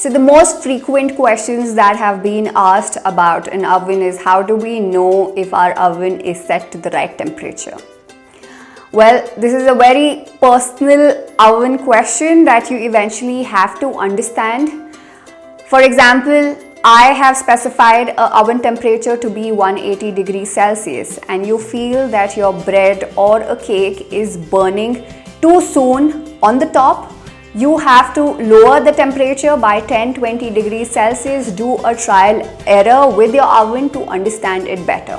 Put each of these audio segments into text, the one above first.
So the most frequent questions that have been asked about an oven is, how do we know if our oven is set to the right temperature? Well, this is a very personal oven question that you eventually have to understand. For example, I have specified an oven temperature to be 180 degrees Celsius, and you feel that your bread or a cake is burning too soon on the top. You have to lower the temperature by 10-20 degrees Celsius. Do a trial error with your oven to understand it better.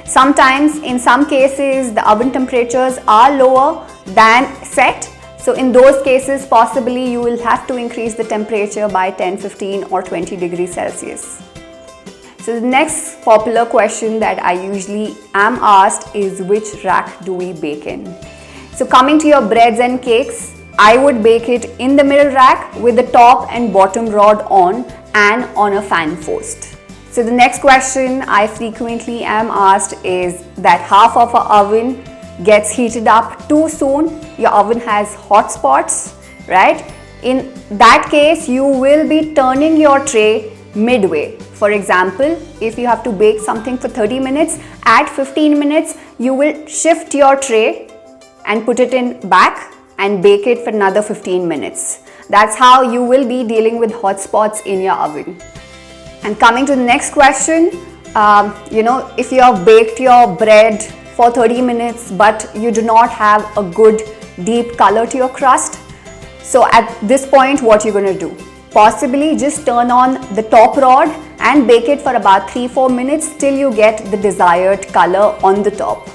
Sometimes, in some cases, the oven temperatures are lower than set. So in those cases, possibly you will have to increase the temperature by 10, 15 or 20 degrees Celsius. So the next popular question that I usually am asked is, which rack do we bake in? So coming to your breads and cakes, I would bake it in the middle rack with the top and bottom rod on and on a fan post. So the next question I frequently am asked is that half of our oven gets heated up too soon. Your oven has hot spots, right? In that case, you will be turning your tray midway. For example, if you have to bake something for 30 minutes, at 15 minutes, you will shift your tray and put it in back and bake it for another 15 minutes. That's how you will be dealing with hot spots in your oven. And coming to the next question, if you have baked your bread for 30 minutes but you do not have a good deep color to your crust, so at this point what you're going to do? Possibly just turn on the top rod and bake it for about 3-4 minutes till you get the desired color on the top.